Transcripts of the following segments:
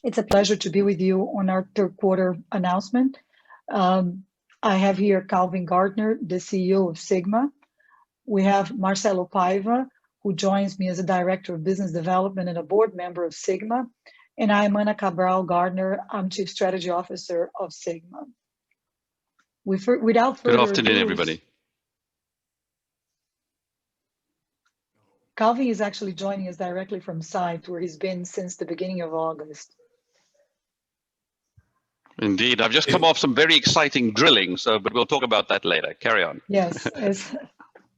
It's a pleasure to be with you on our third quarter announcement. Um, I have here Calvin Gardner, the CEO of Sigma. We have Marcelo Paiva, who joins me as a Director of Business Development and a board member of Sigma. And I'm Ana Cabral Gardner, I'm Chief Strategy Officer of Sigma. Without Good further afternoon, ado, everybody. Calvin is actually joining us directly from site where he's been since the beginning of August. Indeed, I've just come off some very exciting drilling, but we'll talk about that later. Carry on. Yes, as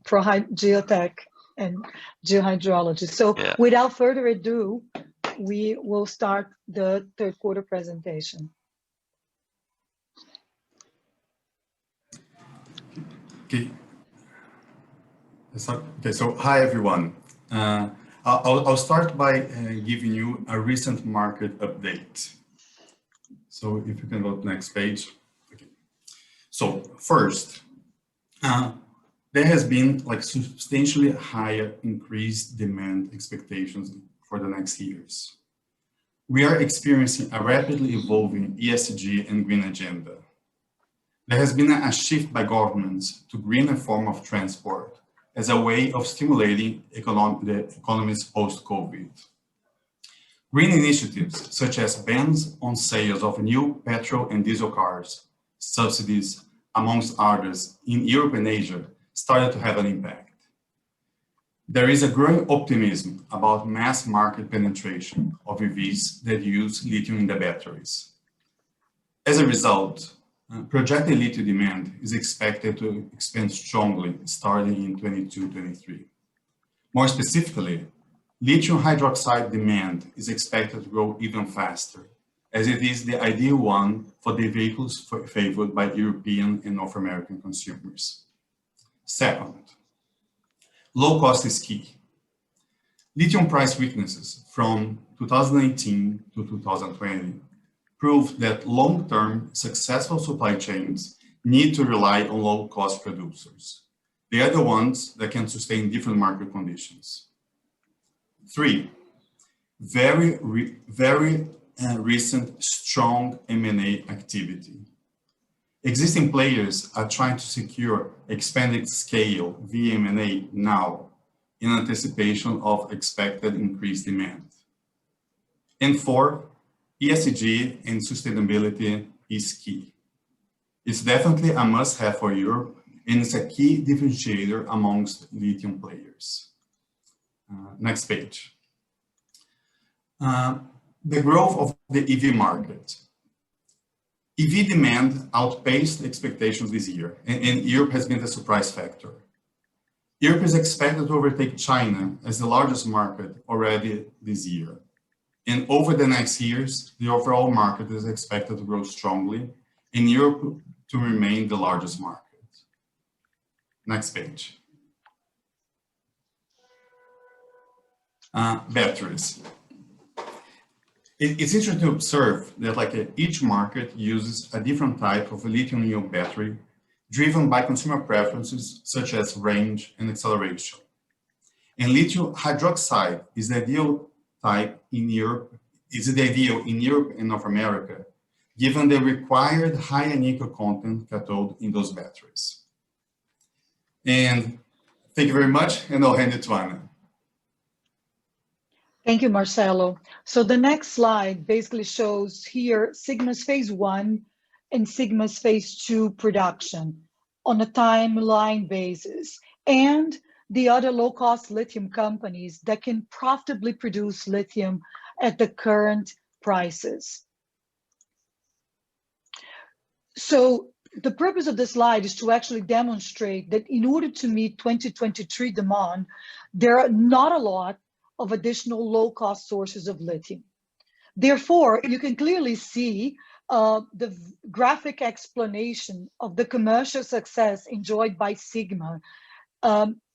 for geotech and geohydrology. So Yeah. without further ado, we will start the third quarter presentation. Okay. So hi everyone. I'll start by giving you a recent market update. So if you can go to the next page. Okay. So first, there has been like substantially higher increased demand expectations for the next years. We are experiencing a rapidly evolving ESG and green agenda. There has been a shift by governments to greener form of transport as a way of stimulating the economies post-COVID. Green initiatives such as bans on sales of new petrol and diesel cars, subsidies, amongst others, in Europe and Asia started to have an impact. There is a growing optimism about mass market penetration of EVs that use lithium in the batteries. As a result, projected lithium demand is expected to expand strongly starting in 2022-23. More specifically, lithium hydroxide demand is expected to grow even faster, as it is the ideal one for the vehicles favored by European and North American consumers. Second, low cost is key. Lithium price weaknesses from 2018 to 2020 proved that long-term successful supply chains need to rely on low-cost producers. They are the ones that can sustain different market conditions. Three, very recent strong M&A activity. Existing players are trying to secure expanded scale via M&A now in anticipation of expected increased demand. And four, ESG and sustainability is key. It's definitely a must-have for Europe, and it's a key differentiator amongst lithium players. Next page. The growth of the EV market. EV demand outpaced expectations this year, and Europe has been the surprise factor. Europe is expected to overtake China as the largest market already this year. And over the next years, the overall market is expected to grow strongly, and Europe to remain the largest market. Next page. Batteries. It's interesting to observe that each market uses a different type of lithium-ion battery driven by consumer preferences such as range and acceleration. And lithium hydroxide is the ideal type in Europe, and North America, given the required higher nickel content cathode in those batteries. And thank you very much, and I'll hand it to Ana. Thank you, Marcelo. So the next slide basically shows here Sigma's phase 1 and Sigma's phase 2 production on a timeline basis, and the other low-cost lithium companies that can profitably produce lithium at the current prices. So the purpose of this slide is to actually demonstrate that in order to meet 2023 demand, there are not a lot of additional low-cost sources of lithium. Therefore, you can clearly see the graphic explanation of the commercial success enjoyed by Sigma,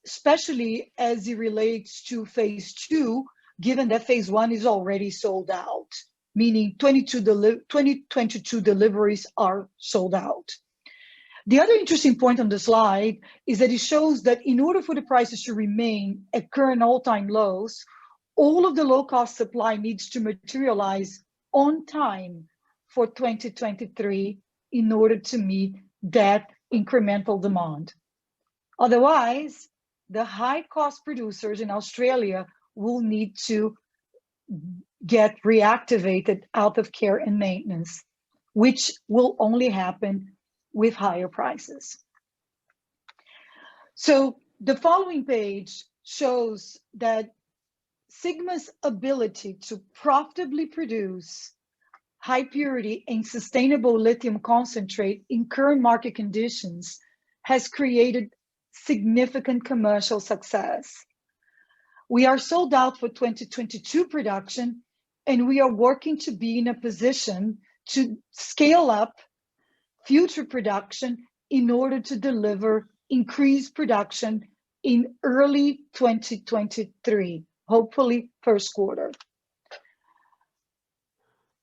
especially as it relates to phase 2, given that phase 1 is already sold out, meaning 2022 deliveries are sold out. The other interesting point on the slide is that it shows that in order for the prices to remain at current all-time lows, all of the low-cost supply needs to materialize on time for 2023 in order to meet that incremental demand. Otherwise, the high-cost producers in Australia will need to get reactivated out of care and maintenance, which will only happen with higher prices. So the following page shows that Sigma's ability to profitably produce high purity and sustainable lithium concentrate in current market conditions has created significant commercial success. We are sold out for 2022 production, and we are working to be in a position to scale up future production in order to deliver increased production in early 2023, hopefully first quarter.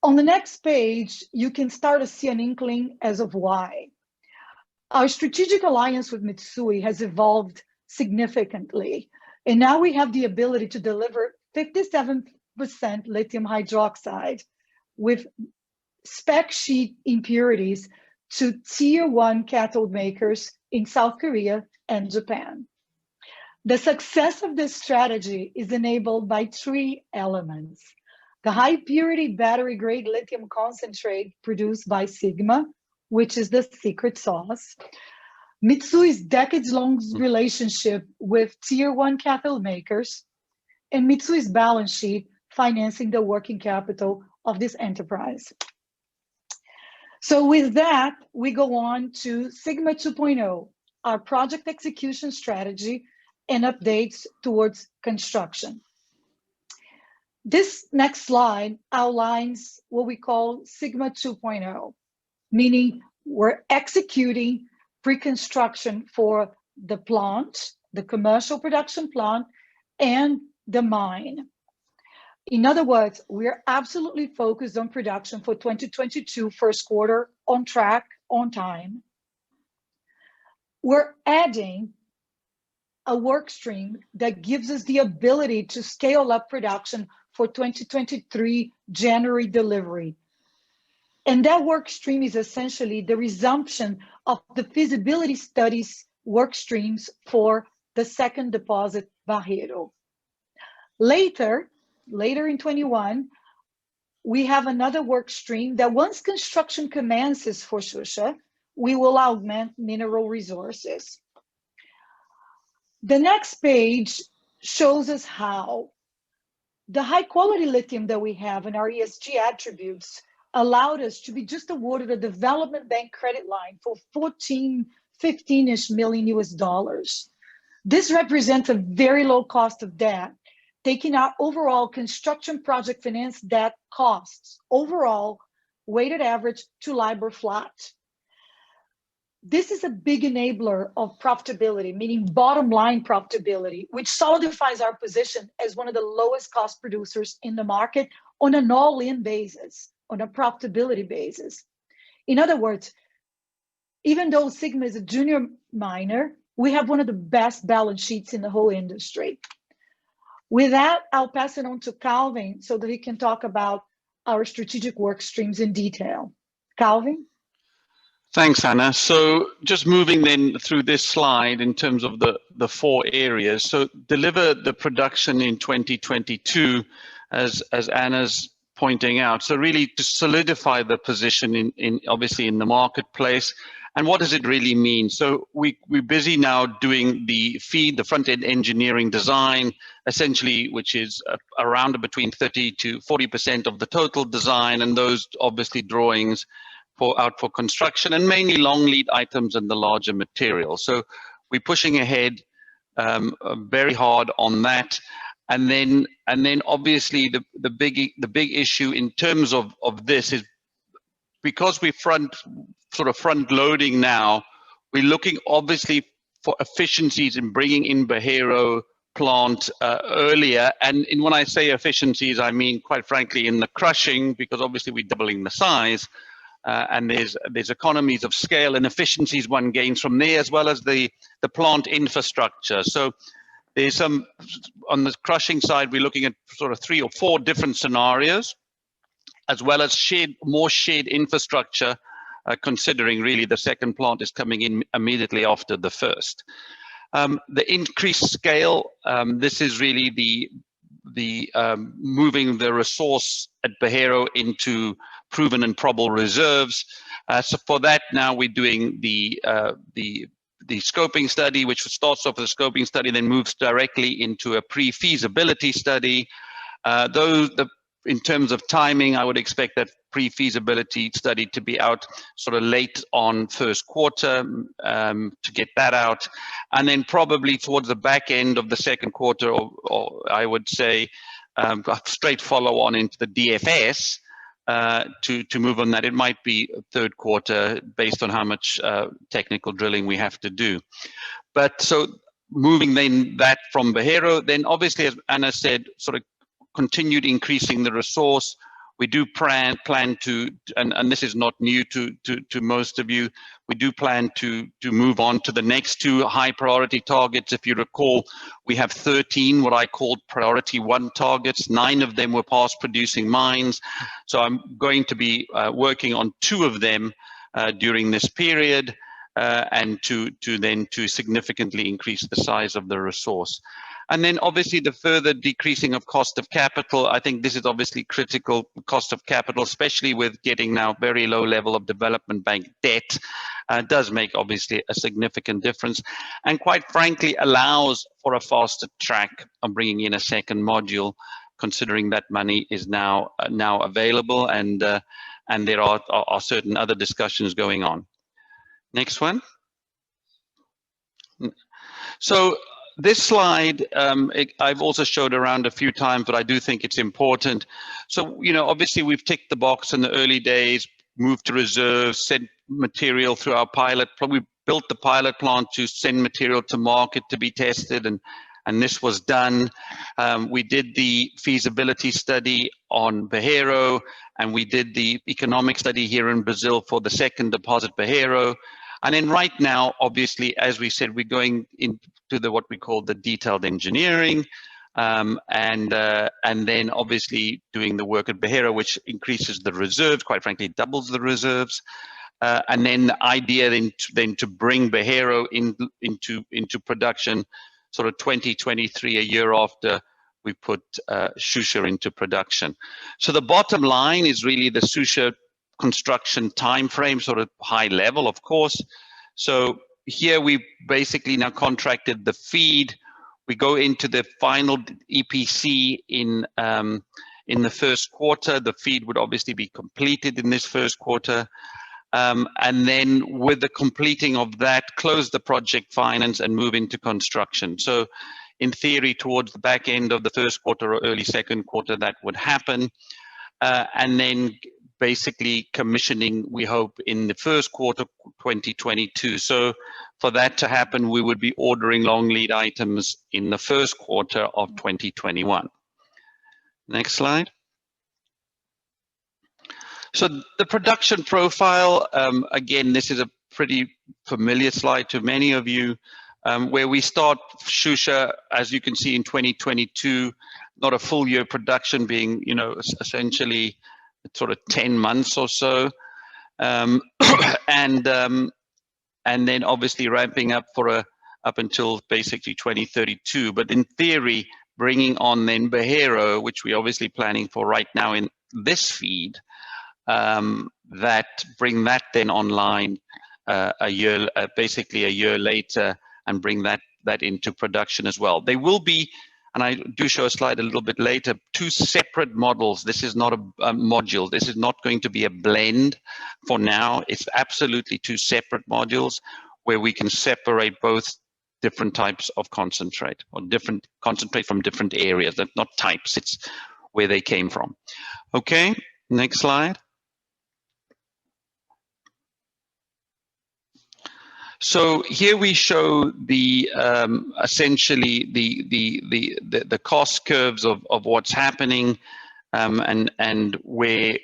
On the next page, you can start to see an inkling as of why. Our strategic alliance with Mitsui has evolved significantly, and now we have the ability to deliver 57% lithium hydroxide with spec sheet impurities to tier 1 cathode makers in South Korea and Japan. The success of this strategy is enabled by 3 elements. The high purity battery grade lithium concentrate produced by Sigma, which is the secret sauce. Mitsui's decades-long relationship with tier 1 cathode makers, and Mitsui's balance sheet financing the working capital of this enterprise. So with that, we go on to Sigma 2.0, our project execution strategy and updates towards construction. This next slide outlines what we call Sigma 2.0, meaning we're executing pre-construction for the plant, the commercial production plant, and the mine. In other words, we're absolutely focused on production for 2022 first quarter, on track, on time. We're adding a work stream that gives us the ability to scale up production for 2023 January delivery. And that work stream is essentially the resumption of the feasibility studies work streams for the second deposit, Barreiro. Later in 21, we have another work stream that once construction commences for Xuxa, we will augment mineral resources. The next page shows us how the high quality lithium that we have and our ESG attributes allowed us to be just awarded a development bank credit line for 15-ish million US dollars. This represents a very low cost of debt, taking our overall construction project finance debt costs, overall weighted average to LIBOR flat. This is a big enabler of profitability, meaning bottom line profitability, which solidifies our position as one of the lowest cost producers in the market on an all-in basis, on a profitability basis. In other words, even though Sigma is a junior miner, we have one of the best balance sheets in the whole industry. With that, I'll pass it on to Calvin so that he can talk about our strategic work streams in detail. Calvin? Thanks, Anna. So just moving then through this slide in terms of the 4 areas. So deliver the production in 2022, as Anna's pointing out. So really to solidify the position in obviously in the marketplace. And what does it really mean? So we're busy now doing the FEED, the front-end engineering design, essentially, which is around between 30 to 40% of the total design, and those obviously drawings out for construction, and mainly long lead items and the larger material. So we're pushing ahead very hard on that. And then obviously the big issue in terms of this is because we front loading now, we're looking obviously for efficiencies in bringing in Barreiro plant earlier. And when I say efficiencies, I mean, quite frankly, in the crushing, because obviously we're doubling the size. And there's economies of scale and efficiencies one gains from there, as well as the plant infrastructure. So there's some, on the crushing side, we're looking at sort of 3 or 4 different scenarios. as well as more shared infrastructure, considering really the second plant is coming in immediately after the first. The increased scale, this is really the moving the resource at Bejerro into proven and probable reserves. So for that, now we're doing the scoping study, which starts off with a scoping study, then moves directly into a pre-feasibility study. In terms of timing, I would expect that pre-feasibility study to be out sort of late on first quarter to get that out. And then probably towards the back end of the second quarter, or I would say straight follow on into the DFS to move on that. It might be third quarter based on how much technical drilling we have to do. But so moving then that from Bejerro, then obviously, as Anna said, sort of continued increasing the resource. We do plan to, and this is not new to most of you, we do plan to move on to the next two high priority targets. If you recall, we have 13 what I called priority 1 targets. 9 of them were past producing mines. So I'm going to be working on 2 of them during this period and to significantly increase the size of the resource. And then obviously the further decreasing of cost of capital. I think this is obviously critical, cost of capital, especially with getting now very low level of development bank debt, does make obviously a significant difference, and quite frankly allows for a faster track on bringing in a second module, considering that money is now available, and there are certain other discussions going on. Next one. So this slide, I've also showed around a few times, but I do think it's important. So, obviously we've ticked the box in the early days, moved to reserves, sent material through our pilot. We built the pilot plant to send material to market to be tested, and this was done. We did the feasibility study on Bejerro, and we did the economic study here in Brazil for the second deposit, Bejerro. And then right now, obviously, as we said, we're going into what we call the detailed engineering, and then obviously doing the work at Bejerro, which increases the reserves, quite frankly, doubles the reserves. And then the idea then to bring Bejerro into production, sort of 2023, a year after we put Xuxa into production. So the bottom line is really the Xuxa construction time frame, sort of high level, of course. So here we basically now contracted the feed. We go into the final EPC in the first quarter. The feed would obviously be completed in this first quarter. And then with the completing of that, close the project finance and move into construction. So in theory, towards the back end of the first quarter or early second quarter, that would happen. And then basically commissioning, we hope, in the first quarter 2022. So for that to happen, we would be ordering long lead items in the first quarter of 2021. Next slide. So the production profile, again, this is a pretty familiar slide to many of you, where we start Xuxa, as you can see, in 2022, not a full year production being, essentially sort of 10 months or so, and then obviously ramping up up until basically 2032. But in theory, bringing on then Bejerro, which we're obviously planning for right now in this feed, bring that then online basically a year later, and bring that into production as well. They will be, and I do show a slide a little bit later, 2 separate models. This is not a module. This is not going to be a blend for now. It's absolutely 2 separate modules where we can separate both different types of concentrate, or different concentrate from different areas. That's not types, it's where they came from. Okay, next slide. So here we show the essentially the cost curves of what's happening, and where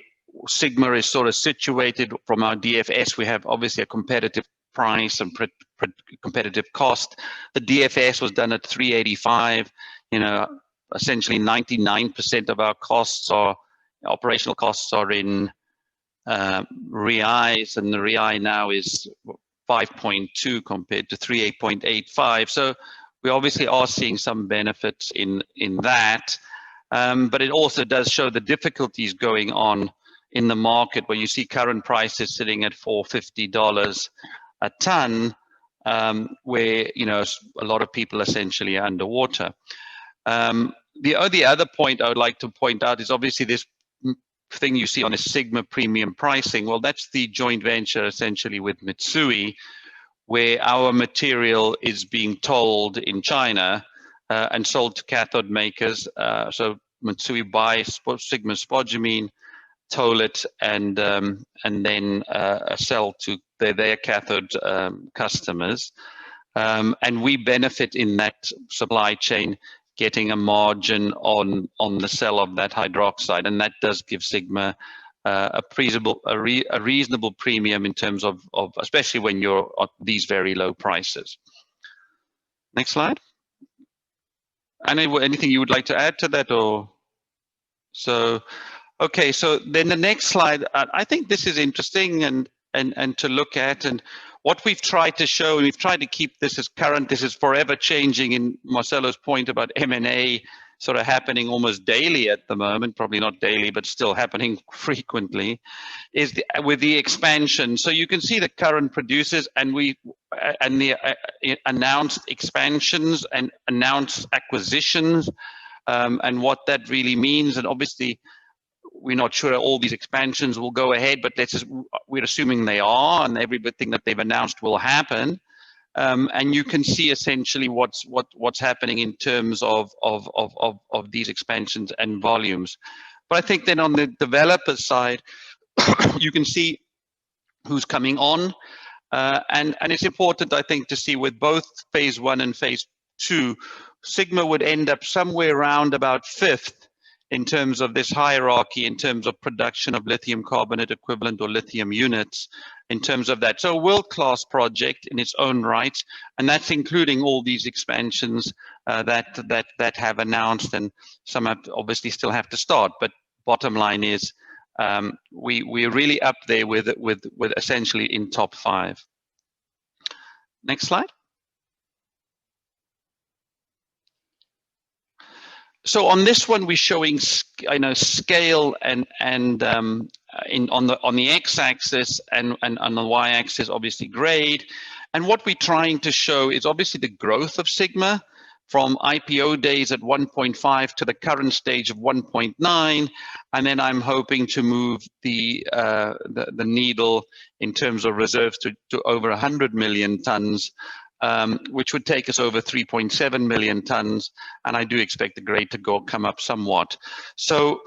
Sigma is sort of situated from our DFS. We have obviously a competitive price and competitive cost. The DFS was done at 385. Essentially 99% of our costs are operational costs are in reais, and the real now is 5.2 compared to 3.85. So we obviously are seeing some benefits in that, but it also does show the difficulties going on in the market when you see current prices sitting at $450 a ton, where a lot of people essentially are underwater. The other point I would like to point out is obviously this thing you see on a Sigma premium pricing. Well, that's the joint venture essentially with Mitsui, where our material is being tolled in China and sold to cathode makers. So Mitsui buys Sigma spodumene, toll it, and then sell to their cathode customers. And we benefit in that supply chain, getting a margin on the sale of that hydroxide, and that does give Sigma a reasonable premium in terms of especially when you're at these very low prices. Next slide. Anna, anything you would like to add to that, or so? Okay, so then the next slide. I think this is interesting and to look at, and what we've tried to show, and we've tried to keep this as current. This is forever changing. In Marcelo's point about M&A sort of happening almost daily at the moment, probably not daily, but still happening frequently, is with the expansion. So you can see the current producers and the announced expansions and announced acquisitions, and what that really means. And obviously, we're not sure all these expansions will go ahead, but we're assuming they are, and everything that they've announced will happen. And you can see essentially what's happening in terms of these expansions and volumes. But I think then on the developer side, you can see who's coming on, and it's important, I think, to see with both phase 1 and phase 2, Sigma would end up somewhere around about 5th in terms of this hierarchy, in terms of production of lithium carbonate equivalent or lithium units, in terms of that. So a world-class project in its own right, and that's including all these expansions that have announced, and some obviously still have to start. But bottom line is, we're really up there with essentially in top 5. Next slide. So on this one, we're showing scale and on the x-axis and on the y-axis, obviously grade. And what we're trying to show is obviously the growth of Sigma from IPO days at 1.5 to the current stage of 1.9, and then I'm hoping to move the needle in terms of reserves to over 100 million tons. Which would take us over 3.7 million tons, and I do expect the grade to come up somewhat. So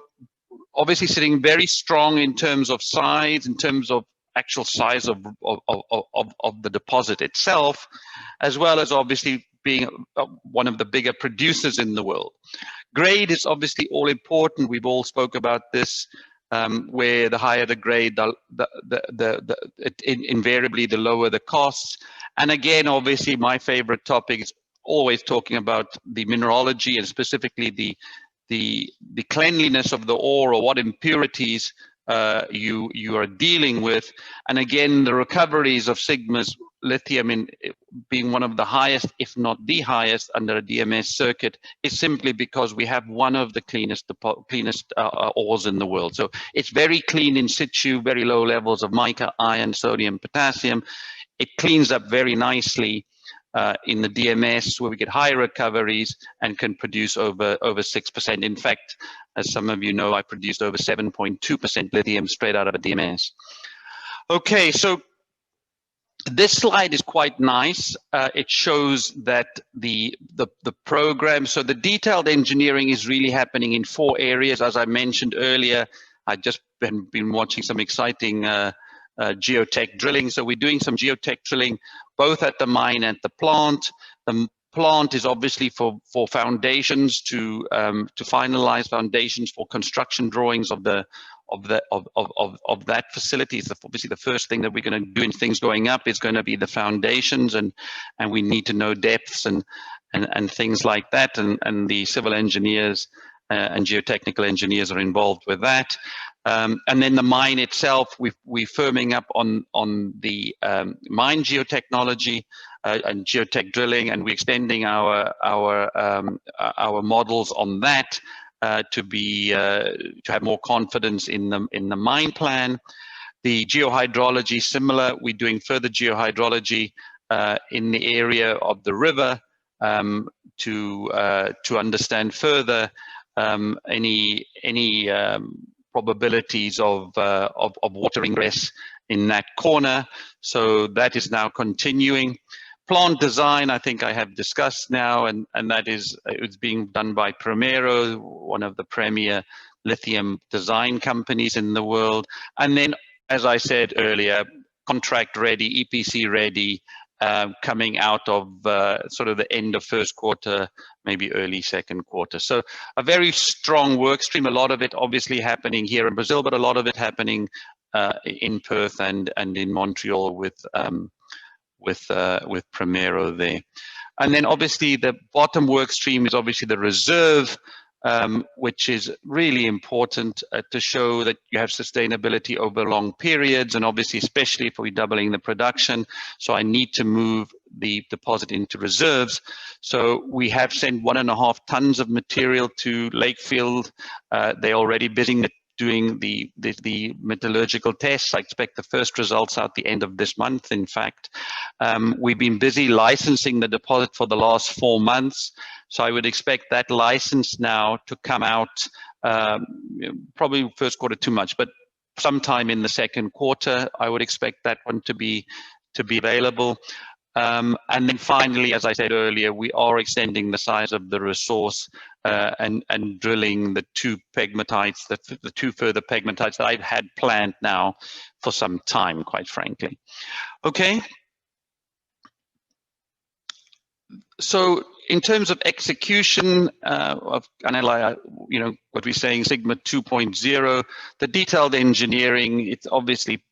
obviously sitting very strong in terms of size, in terms of actual size of the deposit itself, as well as obviously being one of the bigger producers in the world. Grade is obviously all important. We've all spoke about this. Where the higher the grade, invariably the lower the costs. And again, obviously, my favorite topic is always talking about the mineralogy and specifically the cleanliness of the ore, or what impurities you are dealing with. And again, the recoveries of Sigma's lithium in being one of the highest, if not the highest, under a DMS circuit is simply because we have one of the cleanest ores in the world. So it's very clean in situ, very low levels of mica, iron, sodium, potassium. It cleans up very nicely in the DMS, where we get high recoveries and can produce over 6%. In fact, as some of you know, I produced over 7.2% lithium straight out of a DMS. Okay, so this slide is quite nice. It shows that the program, so the detailed engineering is really happening in 4 areas. As I mentioned earlier, I've just been watching some exciting geotech drilling. So we're doing some geotech drilling both at the mine and the plant. The plant is obviously for foundations to finalize foundations for construction drawings of that facility. Is obviously the first thing that we're going to do in things going up is going to be the foundations, and we need to know depths and things like that, and the civil engineers and geotechnical engineers are involved with that. And then the mine itself, we're firming up on the mine geotechnology and geotech drilling, and we're extending our models on that to have more confidence in the mine plan. The geohydrology, similar. We're doing further geohydrology in the area of the river to understand further any probabilities of water ingress in that corner. So that is now continuing. Plant design, I think I have discussed now, and that is, it's being done by Primero, one of the premier lithium design companies in the world. And then, as I said earlier, contract ready, EPC ready, coming out of sort of the end of first quarter, maybe early second quarter. So a very strong work stream, a lot of it obviously happening here in Brazil, but a lot of it happening in Perth and in Montreal with Primero there. And then obviously the bottom work stream is obviously the reserve, which is really important to show that you have sustainability over long periods, and obviously especially if we're doubling the production. So I need to move the deposit into reserves. So we have sent 1.5 tons of material to Lakefield. They're already busy doing the metallurgical tests. I expect the first results out the end of this month, in fact. We've been busy licensing the deposit for the last 4 months. So I would expect that license now to come out, probably first quarter too much, but sometime in the second quarter, I would expect that one to be available. And then finally, as I said earlier, we are extending the size of the resource and drilling the 2 pegmatites, the 2 further pegmatites that I've had planned now for some time, quite frankly. Okay. So in terms of execution of Anela, you know, what we're saying, Sigma 2.0, the detailed engineering, it's obviously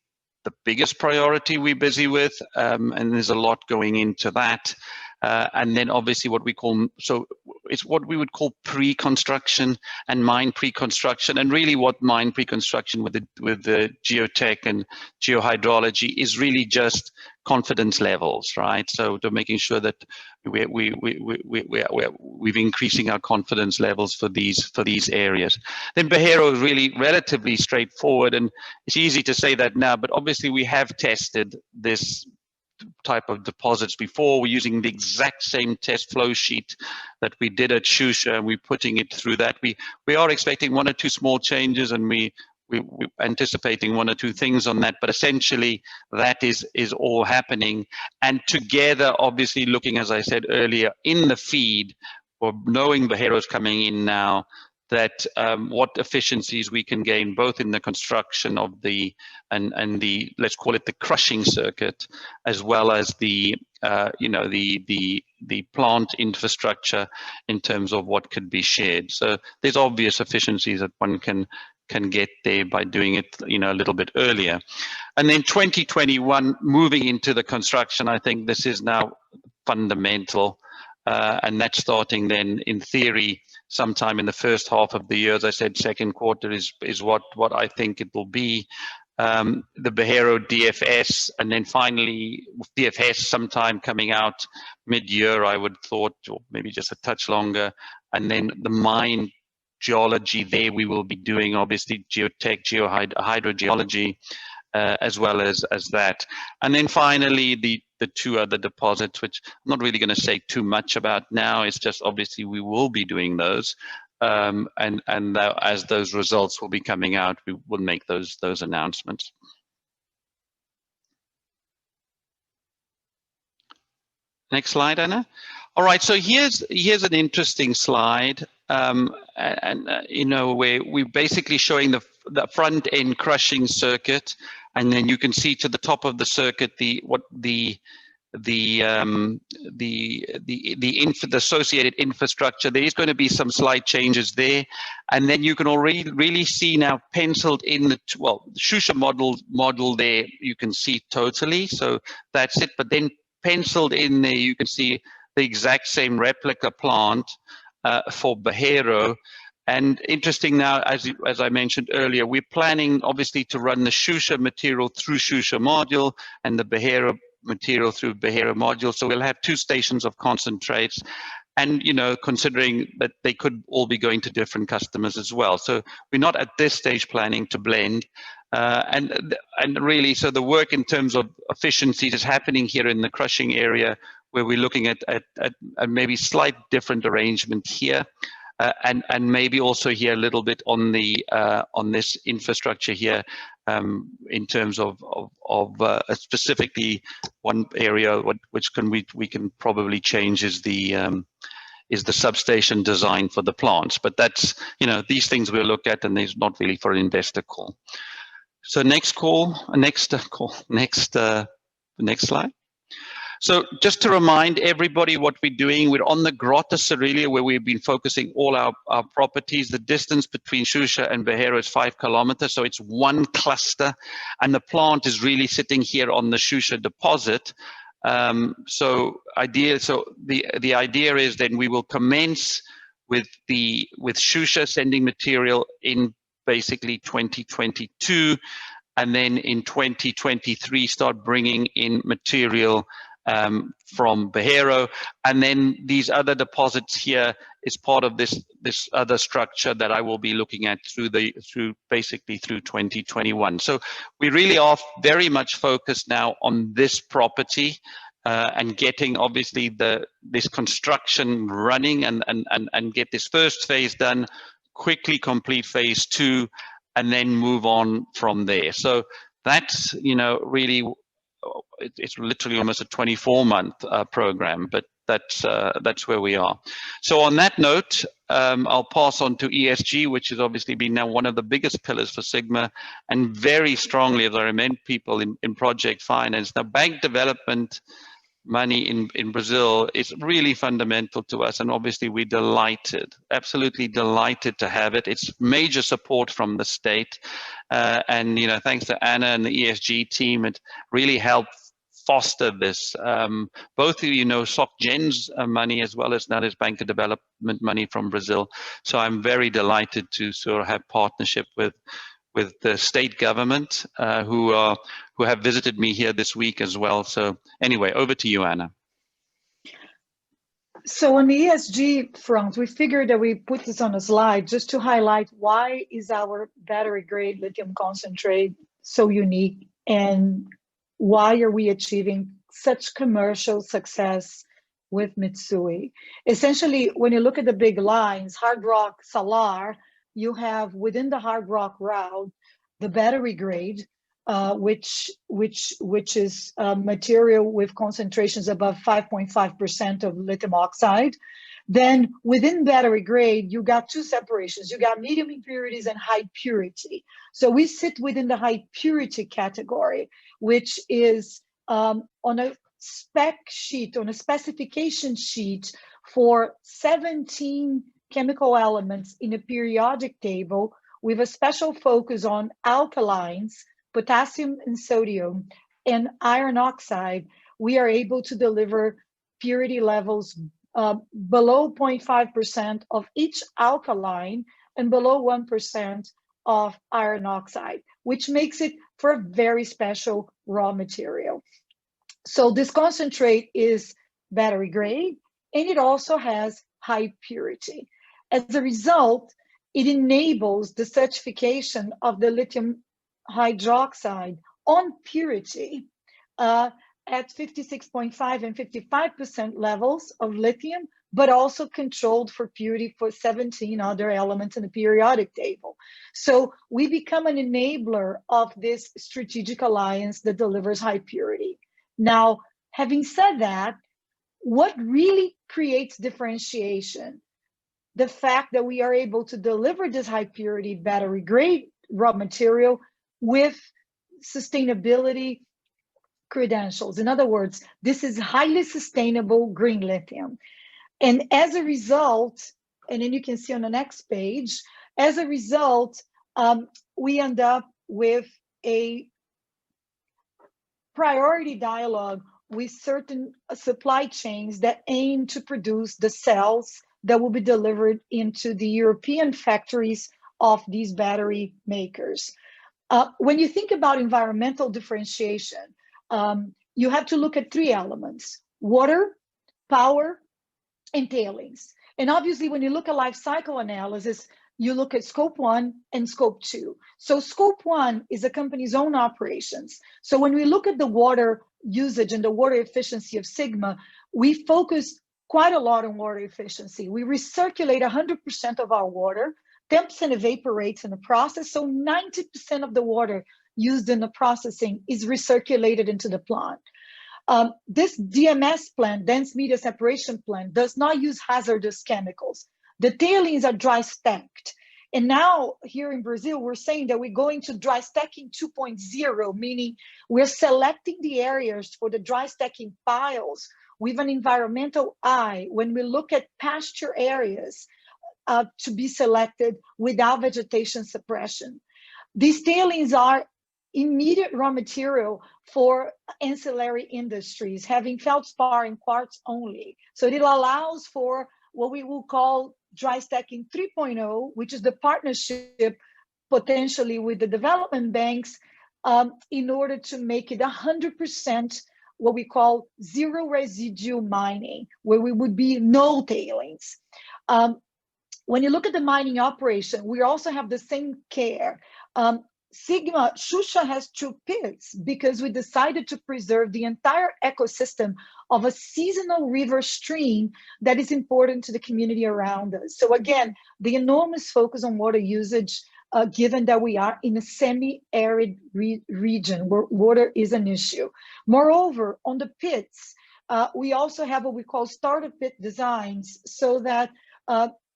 the biggest priority we're busy with, and there's a lot going into that. And then obviously what we call, so it's what we would call pre-construction and mine pre-construction, and really what mine pre-construction with the geotech and geohydrology is really just confidence levels, right? So to making sure that we're increasing our confidence levels for these areas. Then Bejeiro is really relatively straightforward, and it's easy to say that now, but obviously we have tested this type of deposits before. We're using the exact same test flow sheet that we did at Shusha, and we're putting it through that. We are expecting 1 or 2 small changes, and we're anticipating 1 or 2 things on that, but essentially that is all happening. And together, obviously looking, as I said earlier, in the feed, or knowing Bejeiro's coming in now, that what efficiencies we can gain both in the construction of the and the, let's call it the crushing circuit, as well as the you know, the plant infrastructure in terms of what could be shared. So there's obvious efficiencies that one can get there by doing it, you know, a little bit earlier. And then 2021, moving into the construction, I think this is now fundamental, and that's starting then in theory sometime in the first half of the year. As I said, second quarter is what I think it will be. The Bejeiro DFS, and then finally DFS sometime coming out mid-year, I would thought, or maybe just a touch longer. And then the mine geology there, we will be doing obviously geotech, hydrogeology, as well as that. And then finally the 2 other deposits, which I'm not really going to say too much about now. It's just obviously we will be doing those, and as those results will be coming out, we will make those announcements. Next slide, Anna. All right, so here's an interesting slide, you know, where we're basically showing the front end crushing circuit, and then you can see to the top of the circuit the associated infrastructure. There is going to be some slight changes there, and then you can already really see now penciled in the Shusha model there. You can see totally, so that's it. But then penciled in there, you can see the exact same replica plant for Bejeiro. And interesting now, as I mentioned earlier, we're planning obviously to run the Shusha material through Shusha module and the Beheira material through Beheira module. So we'll have 2 stations of concentrates. And, you know, considering that they could all be going to different customers as well. So we're not at this stage planning to blend. And really, so the work in terms of efficiencies is happening here in the crushing area, where we're looking at maybe slight different arrangement here. And maybe also here a little bit on the on this infrastructure here, in terms of specifically one area which we can probably change is the substation design for the plants. But that's, you know, these things we'll look at, and there's not really for an investor call. So next slide. So just to remind everybody what we're doing, we're on the Grota Cerulea, where we've been focusing all our properties. The distance between Shusha and Beheira is 5 kilometers, so it's one cluster, and the plant is really sitting here on the Shusha deposit. So the idea is then we will commence with Shusha sending material in basically 2022, and then in 2023 start bringing in material from Beheira, and then these other deposits here is part of this other structure that I will be looking at basically through 2021. So we really are very much focused now on this property and getting obviously this construction running and get this first phase done, quickly complete phase 2, and then move on from there. So that's, you know, really, it's literally almost a 24-month program, but that's where we are. So on that note, I'll pass on to ESG, which has obviously been now one of the biggest pillars for Sigma, and very strongly, as I remind people, in project finance. Now, bank development money in Brazil is really fundamental to us, and obviously we're delighted, absolutely delighted to have it. It's major support from the state, and, you know, thanks to Anna and the ESG team, it really helped foster this, both, you know, SocGen's money as well as now there's bank development money from Brazil. So I'm very delighted to sort of have partnership with the state government, who have visited me here this week as well. So anyway, over to you, Anna. So on the ESG front, we figured that we put this on a slide just to highlight why is our battery grade lithium concentrate so unique, and why are we achieving such commercial success with Mitsui. Essentially, when you look at the big lines, hard rock, salar, you have within the hard rock route the battery grade, which is material with concentrations above 5.5% of lithium oxide. Then within battery grade, you got 2 separations. You got medium impurities and high purity. So we sit within the high purity category, which is on a spec sheet, on a specification sheet for 17 chemical elements in a periodic table with a special focus on alkalines, potassium and sodium, and iron oxide. We are able to deliver purity levels below 0.5% of each alkaline and below 1% of iron oxide, which makes it for a very special raw material. So this concentrate is battery grade, and it also has high purity. As a result, it enables the certification of the lithium hydroxide on purity at 56.5 and 55% levels of lithium, but also controlled for purity for 17 other elements in the periodic table. So we become an enabler of this strategic alliance that delivers high purity. Now, having said that, what really creates differentiation? The fact that we are able to deliver this high purity battery grade raw material with sustainability credentials. In other words, this is highly sustainable green lithium. And as a result, and then you can see on the next page, as a result, we end up with a priority dialogue with certain supply chains that aim to produce the cells that will be delivered into the European factories of these battery makers. When you think about environmental differentiation, you have to look at three elements: water, power, and tailings. And obviously, when you look at life cycle analysis, you look at scope 1 and scope 2. So scope 1 is a company's own operations. So when we look at the water usage and the water efficiency of Sigma, we focus quite a lot on water efficiency. We recirculate 100% of our water, 10% evaporates in the process, so 90% of the water used in the processing is recirculated into the plant. This DMS plant, dense media separation plant, does not use hazardous chemicals. The tailings are dry stacked. And now here in Brazil, we're saying that we're going to dry stacking 2.0, meaning we're selecting the areas for the dry stacking piles with an environmental eye when we look at pasture areas to be selected without vegetation suppression. These tailings are immediate raw material for ancillary industries, having feldspar and quartz only. So it allows for what we will call dry stacking 3.0, which is the partnership potentially with the development banks in order to make it 100% what we call zero residue mining, where we would be no tailings. When you look at the mining operation, we also have the same care. Sigma Xuxa has 2 pits because we decided to preserve the entire ecosystem of a seasonal river stream that is important to the community around us. So again, the enormous focus on water usage, given that we are in a semi-arid region where water is an issue. Moreover, on the pits, we also have what we call starter pit designs so that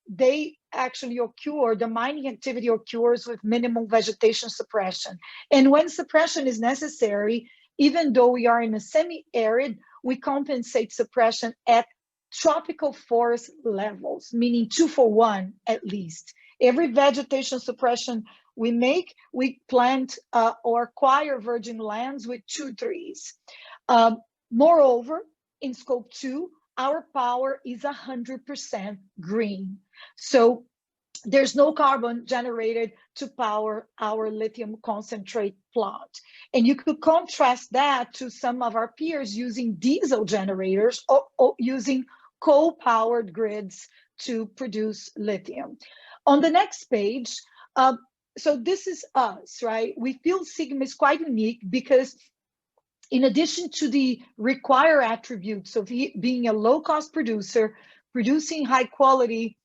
they actually occur, the mining activity occurs with minimal vegetation suppression. And when suppression is necessary, even though we are in a semi-arid, we compensate suppression at tropical forest levels, meaning 2 for 1 at least. Every vegetation suppression we make, we plant or acquire virgin lands with 2 trees. Moreover, in scope 2, our power is 100% green. So there's no carbon generated to power our lithium concentrate plant. And you could contrast that to some of our peers using diesel generators or using coal-powered grids to produce lithium. On the next page, so this is us, right? We feel Sigma is quite unique because in addition to the required attributes of being a low-cost producer, producing high-quality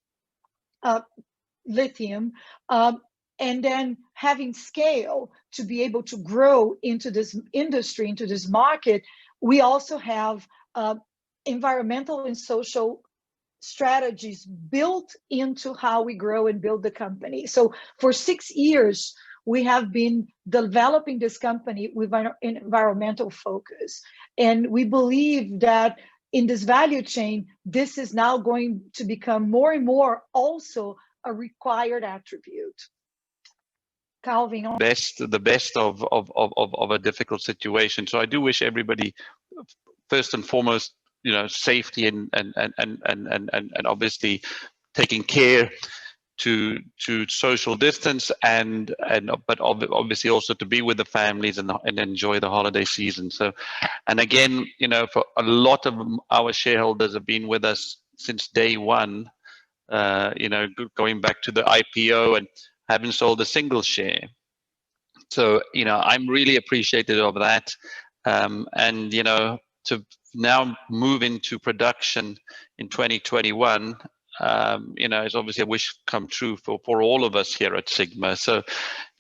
lithium, and then having scale to be able to grow into this industry, into this market, we also have environmental and social strategies built into how we grow and build the company. So for 6 years, we have been developing this company with an environmental focus. And we believe that in this value chain, this is now going to become more and more also a required attribute. Calvin? The best of a difficult situation. So I do wish everybody, first and foremost, safety and obviously taking care to social distance but obviously also to be with the families and enjoy the holiday season. So, and again, for a lot of our shareholders have been with us since day one, going back to the IPO and haven't sold a single share. So, I'm really appreciative of that. And, to now move into production in 2021, is obviously a wish come true for all of us here at Sigma. So,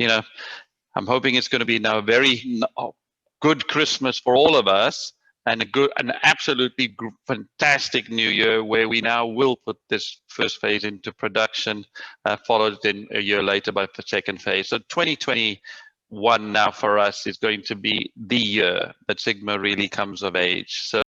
I'm hoping it's going to be now a very good Christmas for all of us and an absolutely fantastic new year where we now will put this first phase into production, followed in a year later by the second phase. So 2021 now for us is going to be the year that Sigma really comes of age. So